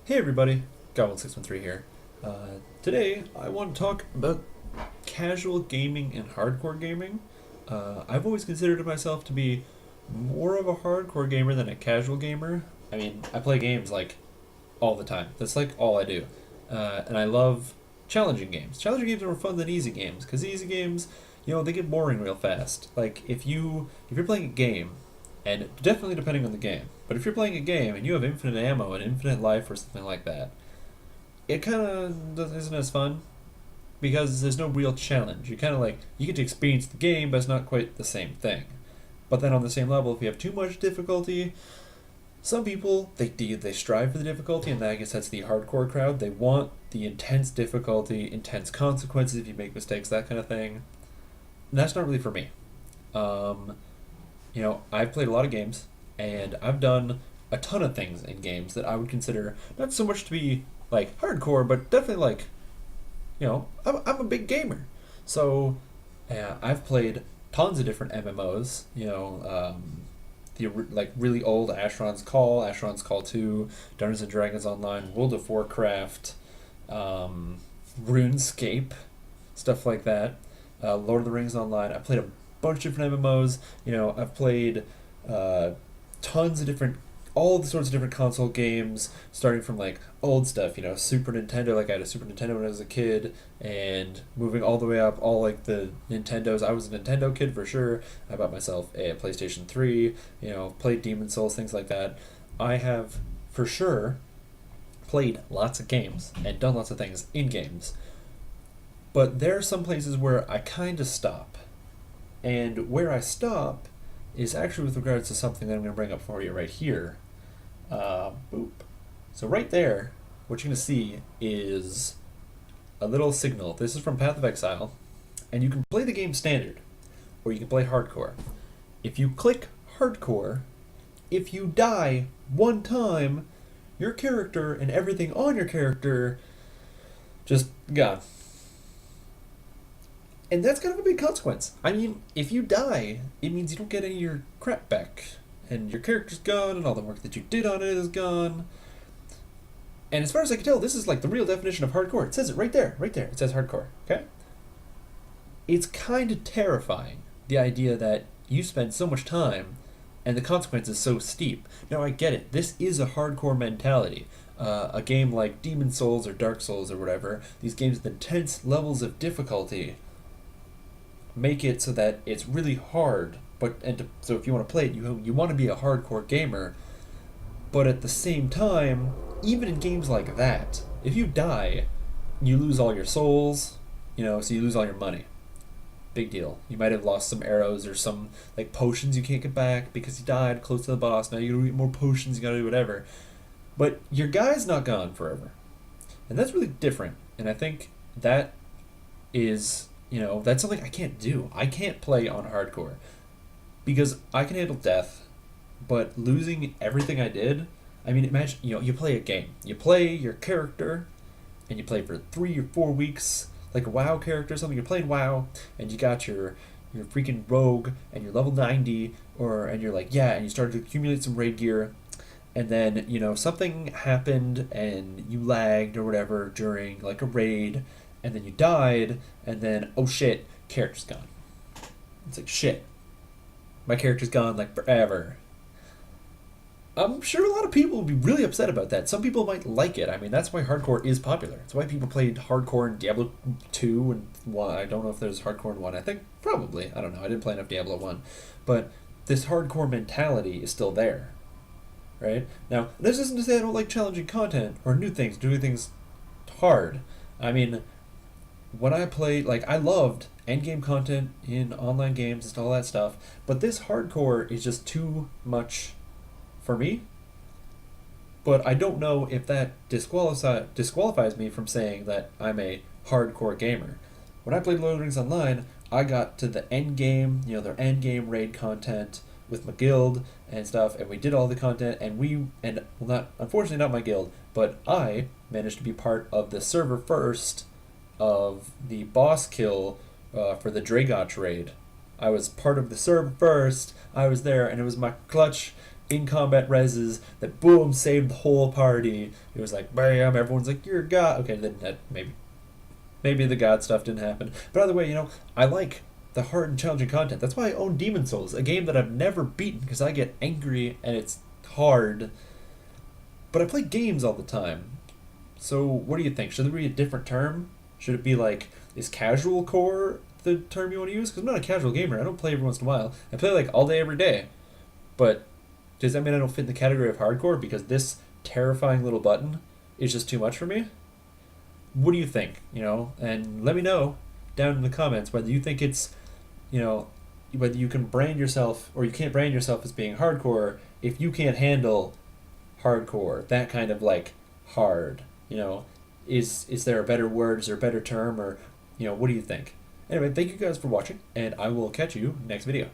Hey everybody, Goblin613 here. Today I want to talk about casual gaming and hardcore gaming. I've always considered myself to be more of a hardcore gamer than a casual gamer. I mean, I play games like all the time. That's like all I do. And I love challenging games. Challenging games are more fun than easy games because easy games, they get boring real fast. Like if you're playing a game, and definitely depending on the game, but if you're playing a game and you have infinite ammo and infinite life or something like that, it kind of isn't as fun because there's no real challenge. You kind of like you get to experience the game, but it's not quite the same thing. But then on the same level, if you have too much difficulty, some people they strive for the difficulty, and I guess that's the hardcore crowd. They want the intense difficulty, intense consequences if you make mistakes, that kind of thing. And that's not really for me. Um, I've played a lot of games, and I've done a ton of things in games that I would consider not so much to be like hardcore, but definitely like, I'm a big gamer. So, yeah, I've played tons of different MMOs. Like really old Asheron's Call 2, Dungeons and Dragons Online, World of Warcraft, RuneScape, stuff like that. Lord of the Rings Online. I played a bunch of different MMOs. I've played uh, tons of different, all the sorts of different console games, starting from like old stuff, Super Nintendo. Like I had a Super Nintendo when I was a kid, and moving all the way up, all like the Nintendos. I was a Nintendo kid for sure. I bought myself a PlayStation 3. Played Demon Souls, things like that. I have for sure played lots of games and done lots of things in games. But there are some places where I kind of stop. And where I stop is actually with regards to something that I'm going to bring up for you right here. Boop. So right there, what you're going to see is a little signal. This is from Path of Exile. And you can play the game standard, or you can play hardcore. If you click hardcore, if you die one time, your character and everything on your character just gone. And that's kind of a big consequence. I mean, if you die, it means you don't get any of your crap back. And your character's gone, and all the work that you did on it is gone. And as far as I can tell, this is like the real definition of hardcore. It says it right there, right there. It says hardcore, okay? It's kind of terrifying, the idea that you spend so much time and the consequence is so steep. Now, I get it. This is a hardcore mentality. A game like Demon Souls or Dark Souls or whatever, these games with intense levels of difficulty make it so that it's really hard. So if you want to play it, you want to be a hardcore gamer. But at the same time, even in games like that, if you die, you lose all your souls, so you lose all your money. Big deal. You might have lost some arrows or some like potions you can't get back because you died close to the boss. Now you gotta get more potions, you gotta do whatever. But your guy's not gone forever. And that's really different. And I think that is, that's something I can't do. I can't play on hardcore because I can handle death, but losing everything I did, I mean, imagine, you play a game. You play your character and you play for 3 or 4 weeks, like a WoW character or something. You're playing WoW and you got your freaking rogue and you're level 90 and you're like, yeah, and you started to accumulate some raid gear, and then, something happened and you lagged or whatever during like a raid, and then you died, and then, oh shit, character's gone. It's like, shit, my character's gone like forever. I'm sure a lot of people would be really upset about that. Some people might like it. I mean, that's why hardcore is popular. It's why people played hardcore in Diablo 2 and 1. I don't know if there's hardcore in 1. I think probably. I don't know. I didn't play enough Diablo 1. But this hardcore mentality is still there. Right? Now, this isn't to say I don't like challenging content or new things, doing things hard. I mean, when I played, like, I loved endgame content in online games and all that stuff, but this hardcore is just too much for me. But I don't know if that disqualifies me from saying that I'm a hardcore gamer. When I played Lord of the Rings Online, I got to the end game, their end game raid content with my guild and stuff, and we did all the content, and unfortunately not my guild, but I managed to be part of the server first of the boss kill for the Dragotch raid. I was part of the server first. I was there, and it was my clutch in combat reses that boom saved the whole party. It was like bam, everyone's like you're a god. Okay, then that maybe the god stuff didn't happen. But either way, I like the hard and challenging content. That's why I own Demon Souls, a game that I've never beaten because I get angry and it's hard. But I play games all the time. So what do you think? Should there be a different term? Should it be like, is casual core the term you want to use? Because I'm not a casual gamer. I don't play every once in a while. I play like all day, every day. But does that mean I don't fit in the category of hardcore because this terrifying little button is just too much for me? What do you think? And let me know down in the comments whether you think it's, whether you can brand yourself or you can't brand yourself as being hardcore if you can't handle hardcore, that kind of like hard. Is there a better word? Is there a better term? Or what do you think? Anyway, thank you guys for watching, and I will catch you next video.